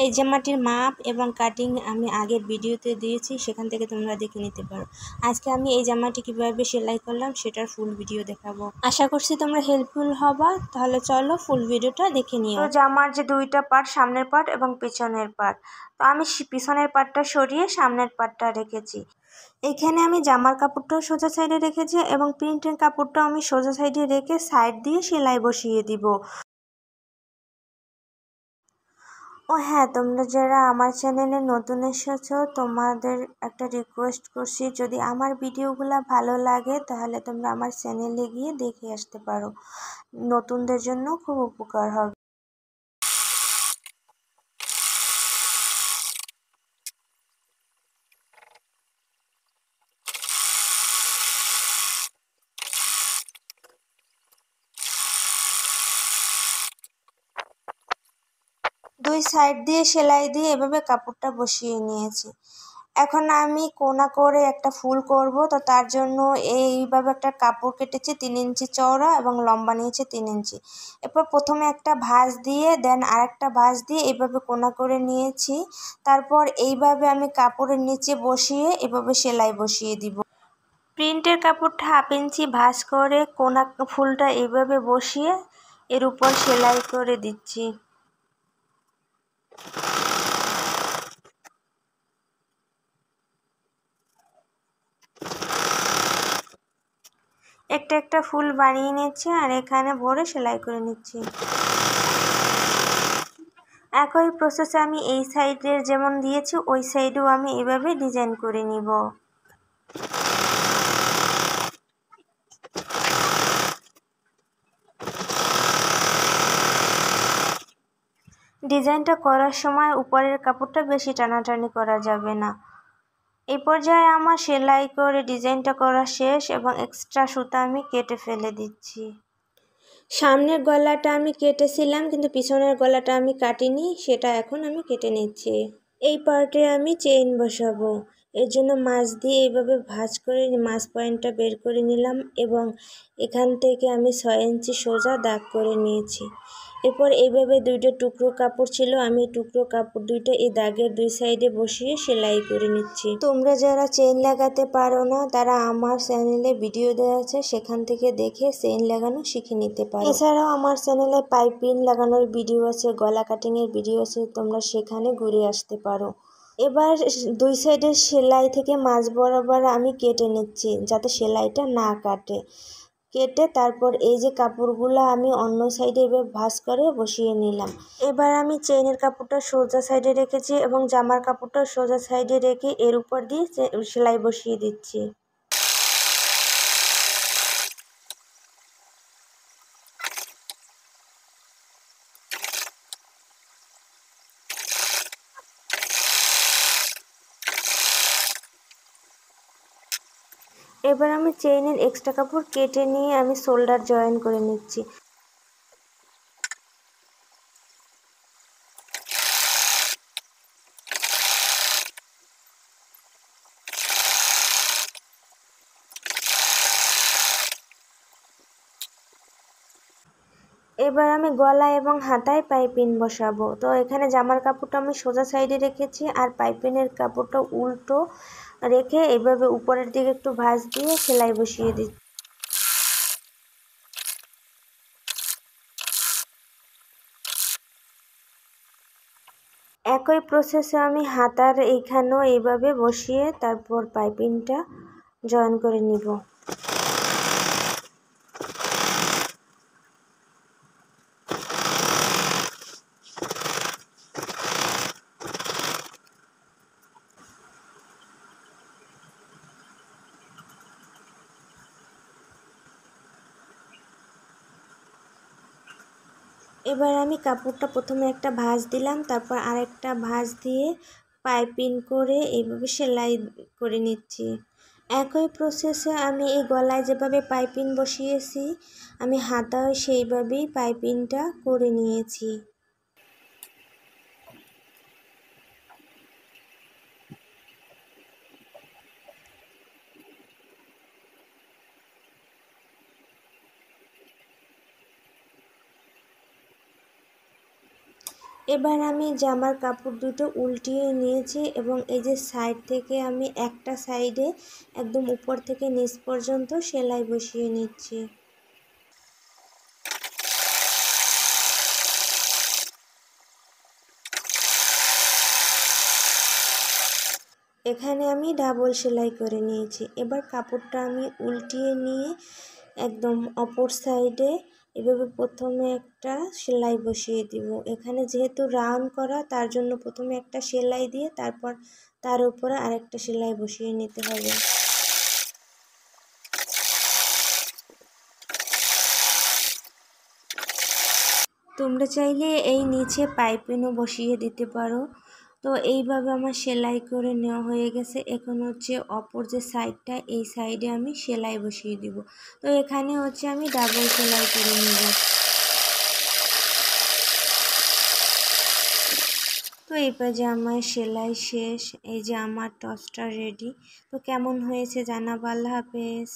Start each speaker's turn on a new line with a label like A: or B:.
A: এই জামাটির মাপ এবং কাটিং আমি আগের ভিডিওতে দিয়েছি, সেখান থেকে তোমরা দেখে নিতে পারো। আজকে আমি এই জামাটি কিভাবে সেলাই করলাম সেটার ফুল ভিডিও দেখাবো। আশা করছি তোমরা হেল্পফুল হবা। তাহলে চলো ফুল ভিডিওটা দেখে নিও। তো জামার যে দুইটা পার্ট, সামনের পার্ট এবং পিছনের পার্ট, তো আমি পিছনের পার্টটা সরিয়ে সামনের পার্টটা রেখেছি। এখানে আমি জামার কাপড়টাও সোজা সাইডে রেখেছি এবং প্রিন্টের কাপড়টাও আমি সোজা সাইডে রেখে সাইড দিয়ে সেলাই বসিয়ে দিব। ও হ্যাঁ, তোমরা যারা আমার চ্যানেলে নতুন এসেছো, তোমাদের একটা রিকোয়েস্ট করছি, যদি আমার ভিডিওগুলো ভালো লাগে তাহলে তোমরা আমার চ্যানেলে গিয়ে দেখে আসতে পারো। নতুনদের জন্য খুব উপকার হবে। দুই সাইড দিয়ে সেলাই দিয়ে এভাবে কাপড়টা বসিয়ে নিয়েছি। এখন আমি কোনা করে একটা ফুল করব, তো তার জন্য এইভাবে একটা কাপড় কেটেছি 3 ইঞ্চি চওড়া এবং লম্বা নিয়েছি 3 ইঞ্চি। এরপর প্রথমে একটা ভাঁজ দিয়ে দেন আরেকটা ভাঁজ দিয়ে এইভাবে কোনা করে নিয়েছি। তারপর এইভাবে আমি কাপড়ের নিচে বসিয়ে এভাবে সেলাই বসিয়ে দিব। প্রিন্টের কাপড়টা 1/2 ইঞ্চি ভাঁজ করে কোনা ফুলটা এইভাবে বসিয়ে এর উপর সেলাই করে দিচ্ছি। একটা একটা ফুল বানিয়ে নিচ্ছি আর এখানে ভরে সেলাই করে নিচ্ছি। একই প্রসেসে আমি এই সাইডের যেমন দিয়েছি ওই সাইডেও আমি এভাবে ডিজাইন করে নিব। ডিজাইনটা করার সময় উপরের কাপড়টা বেশি টানাটানি করা যাবে না। এই পর্যায়ে আমার সেলাই করে ডিজাইনটা করা শেষ এবং এক্সট্রা সুতা আমি কেটে ফেলে দিচ্ছি। সামনের গলাটা আমি কেটেছিলাম কিন্তু পিছনের গলাটা আমি কাটিনি, সেটা এখন আমি কেটে নিচ্ছি। এই পার্টে আমি চেইন বসাবো, এর জন্য মাছ দিয়ে এইভাবে ভাঁজ করে মাছ পয়েন্টটা বের করে নিলাম এবং এখান থেকে আমি 6 ইঞ্চি সোজা দাগ করে নিয়েছি। এরপর এইভাবে দুইটা টুকরো কাপড় ছিল, আমি টুকরো কাপড় দুইটা এই দাগের দুই সাইডে বসিয়ে সেলাই করে নিচ্ছি। তোমরা যারা চেইন লাগাতে পারো না তারা আমার চ্যানেলে ভিডিও দেওয়া আছে, সেখান থেকে দেখে চেইন লাগানো শিখে নিতে পারো। এছাড়াও আমার চ্যানেলে পাইপিং লাগানোর ভিডিও আছে, গলা কাটিংয়ের ভিডিও আছে, তোমরা সেখানে ঘুরে আসতে পারো। এবার দুই সাইডের সেলাই থেকে মাঝ বরাবর আমি কেটে নিচ্ছি যাতে সেলাইটা না কাটে। কেটে তারপর এই যে কাপড়গুলো আমি অন্য সাইডে এবার ভাঁজ করে বসিয়ে নিলাম। এবার আমি চেইনের কাপড়টা সোজা সাইডে রেখেছি এবং জামার কাপড়টা সোজা সাইডে রেখে এর উপর দিয়ে সেলাই বসিয়ে দিচ্ছি। এবার আমি চেইনের এক্সট্রা কাপড় কেটে নিয়ে আমি শোল্ডার জয়েন করে নিচ্ছি। এবার আমি গলা এবং হাতায় পাইপিং বসাবো। তো এখানে জামার কাপড়টা আমি সোজা সাইডে রেখেছি আর পাইপিংয়ের কাপড়টা উল্টো রেখে এইভাবে উপরের দিকে একটু ভাঁজ দিয়ে সেলাই বসিয়ে দিচ্ছি। একই প্রসেসে আমি হাতার এইখানেও এইভাবে বসিয়ে তারপর পাইপিংটা জয়েন করে নিব। এবার আমি কাপড়টা প্রথমে একটা ভাঁজ দিলাম, তারপর আরেকটা ভাঁজ দিয়ে পাইপিং করে এইভাবে সেলাই করে নিচ্ছি। একই প্রসেসে আমি এই গলায় যেভাবে পাইপিং বসিয়েছি আমি হাতায় সেইভাবেই পাইপিংটা করে নিয়েছি। এবার আমি জামার কাপড় দুটো উল্টিয়ে নিয়েছি এবং এই যে সাইড থেকে আমি একটা সাইডে একদম উপর থেকে নিচ পর্যন্ত সেলাই বসিয়ে নিচ্ছি। এখানে আমি ডাবল সেলাই করে নিয়েছি। এবার কাপড়টা আমি উল্টিয়ে নিয়ে একদম অপর সাইডে এভাবে প্রথমে একটা সেলাই বসিয়ে দিব। এখানে যেহেতু রাউন্ড করা তার জন্য প্রথমে একটা সেলাই দিয়ে তারপর তার উপরে আরেকটা সেলাই বসিয়ে নিতে হবে। তোমরা চাইলে এই নিচে পাইপিংও বসিয়ে দিতে পারো। তো এইভাবে আমার সেলাই করে নেওয়া হয়ে গেছে। এখন হচ্ছে অপর যে সাইডটা এই সাইডে আমি সেলাই বসিয়ে দিব। তো এখানে হচ্ছে আমি ডাবল সেলাই করে নেব। তো এবার যে আমার সেলাই শেষ, এই যে আমার টপসটা রেডি। তো কেমন হয়েছে জানাবো। আল্লাহ হাফেজ।